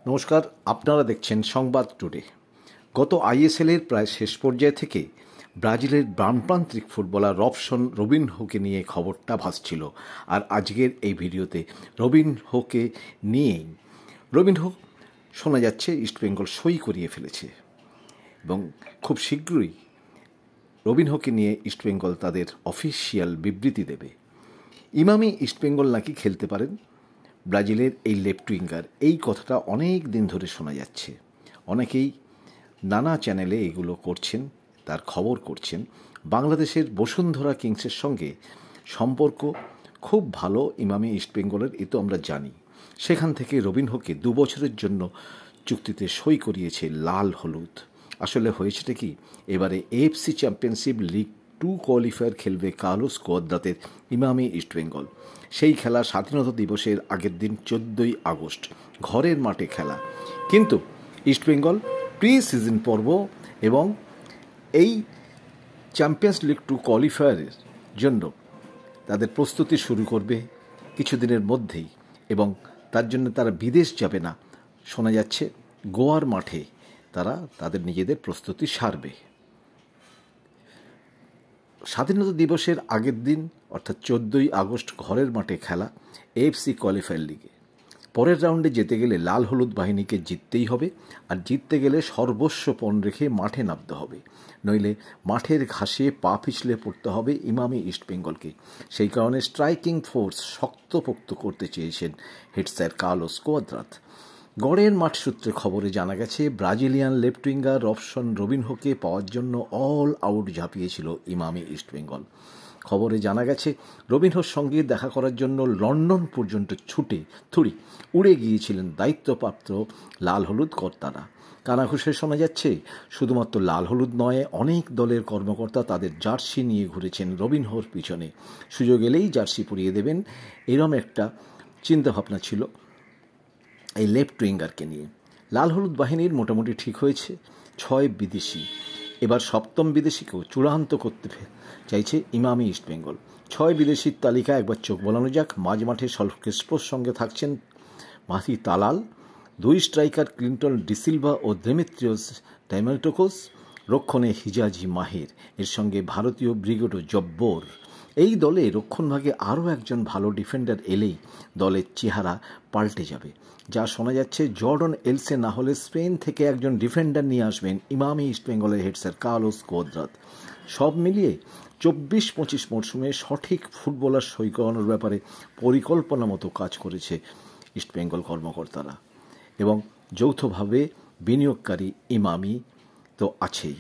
নমস্কার, আপনারা দেখছেন সংবাদ টুডে। গত আইএসএলের প্রায় শেষ পর্যায়ে থেকে ব্রাজিলের বামপ্রান্তিক ফুটবলার রবিনহোকে নিয়ে খবরটা ভাসছিল। আর আজকের এই ভিডিওতে রবিনহোকে নিয়েই রবিনহো শোনা যাচ্ছে ইস্টবেঙ্গল সই করিয়ে ফেলেছে এবং খুব শীঘ্রই রবিনহোকে নিয়ে ইস্টবেঙ্গল তাদের অফিসিয়াল বিবৃতি দেবে। ইমামি ইস্টবেঙ্গল নাকি খেলতে পারেন। ব্রাজিলের এই লেফট উইঙ্গার, এই কথাটা অনেক দিন ধরে শোনা যাচ্ছে। অনেকেই নানা চ্যানেলে এগুলো করছেন, তার খবর করছেন। বাংলাদেশের বসুন্ধরা কিংসের সঙ্গে সম্পর্ক খুব ভালো ইমামি ইস্টবেঙ্গলের, এ তো আমরা জানি। সেখান থেকে রবিনহোকে 2 বছরের জন্য চুক্তিতে সই করিয়েছে লাল হলুদ। আসলে হয়েছেটা কি, এবারে এএফসি চ্যাম্পিয়নশিপ লিগ 2 কোয়ালিফায়ার খেলবে কার্লোস কোয়াদ্রাতের ইমামি ইস্টবেঙ্গল। সেই খেলা স্বাধীনতা দিবসের আগের দিন 14ই আগস্ট ঘরের মাঠে খেলা। কিন্তু ইস্টবেঙ্গল প্রি সিজন পর্ব এবং এই চ্যাম্পিয়ন্স লিগ 2 কোয়ালিফায়ারের জন্য তাদের প্রস্তুতি শুরু করবে কিছুদিনের মধ্যেই, এবং তার জন্য তারা বিদেশ যাবে না। শোনা যাচ্ছে গোয়ার মাঠে তারা তাদের নিজেদের প্রস্তুতি সারবে। স্বাধীনতা দিবসের আগের দিন অর্থাৎ 14ই আগস্ট ঘরের মাঠে খেলা এএফসি কোয়ালিফায়ার লিগে। পরের রাউন্ডে যেতে গেলে লাল হলুদ বাহিনীকে জিততেই হবে, আর জিততে গেলে সর্বস্ব পণ রেখে মাঠে নামতে হবে, নইলে মাঠের ঘাসে পা পিছলে পড়তে হবে ইমামি ইস্টবেঙ্গলকে। সেই কারণে স্ট্রাইকিং ফোর্স শক্তপোক্ত করতে চেয়েছেন হেড স্যার কার্লোস কোয়াদ্রাত। গড়ের মাঠ সূত্রে খবরে জানা গেছে, ব্রাজিলিয়ান লেফট উইঙ্গার রবিনহোকে পাওয়ার জন্য অল আউট ঝাঁপিয়েছিল ইমামি ইস্টবেঙ্গল। খবরে জানা গেছে, রবিনহোর সঙ্গে দেখা করার জন্য লন্ডন পর্যন্ত উড়ে গিয়েছিলেন দায়িত্বপ্রাপ্ত লাল হলুদ কর্তারা। কানাঘুষে শোনা যাচ্ছে, শুধুমাত্র লাল হলুদ নয়, অনেক দলের কর্মকর্তা তাদের জার্সি নিয়ে ঘুরেছেন রবিনহোর পিছনে। সুযোগ এলেই জার্সি পরিয়ে দেবেন, এরম একটা চিন্তাভাবনা ছিল এই লেফট উইঙ্গারকে নিয়ে। লাল হলুদ বাহিনীর মোটামুটি ঠিক হয়েছে 6 বিদেশি। এবার 7ম বিদেশিকেও চূড়ান্ত করতে চাইছে ইমামি ইস্টবেঙ্গল। 6 বিদেশির তালিকা একবার চোখ বলানো যাক। মাঝ মাঠে ক্রিস্পোর সঙ্গে থাকছেন মাথি তালাল, 2 স্ট্রাইকার ক্লিন্টন ডিসিলভা ও দেমেত্রিয়স টাইমাটোকোস, রক্ষণে হিজাজি মাহের, এর সঙ্গে ভারতীয় ব্রিগেডো জব্বর। এই দলে রক্ষণভাগে আরও একজন ভালো ডিফেন্ডার এলেই দলের চেহারা পাল্টে যাবে। যা শোনা যাচ্ছে, জর্ডন এলসে না হলে স্পেন থেকে একজন ডিফেন্ডার নিয়ে আসবেন ইমামি ইস্টবেঙ্গলের হেড স্যার কার্লোস কোয়াদ্রাত। সব মিলিয়ে 24-25 মরশুমে সঠিক ফুটবলার সই করানোর ব্যাপারে পরিকল্পনা মতো কাজ করেছে ইস্টবেঙ্গল কর্মকর্তারা, এবং যৌথভাবে বিনিয়োগকারী ইমামি তো আছেই।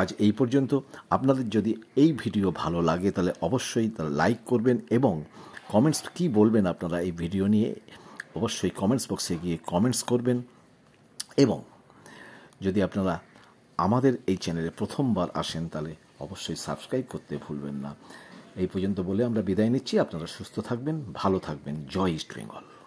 আজ এই পর্যন্ত। আপনাদের যদি এই ভিডিও ভালো লাগে তাহলে অবশ্যই তারা লাইক করবেন, এবং কমেন্টস কি বলবেন আপনারা এই ভিডিও নিয়ে অবশ্যই কমেন্টস বক্সে গিয়ে কমেন্টস করবেন। এবং যদি আপনারা আমাদের এই চ্যানেলে প্রথমবার আসেন তাহলে অবশ্যই সাবস্ক্রাইব করতে ভুলবেন না। এই পর্যন্ত বলে আমরা বিদায় নিচ্ছি। আপনারা সুস্থ থাকবেন, ভালো থাকবেন। জয় ইস্টবেঙ্গল।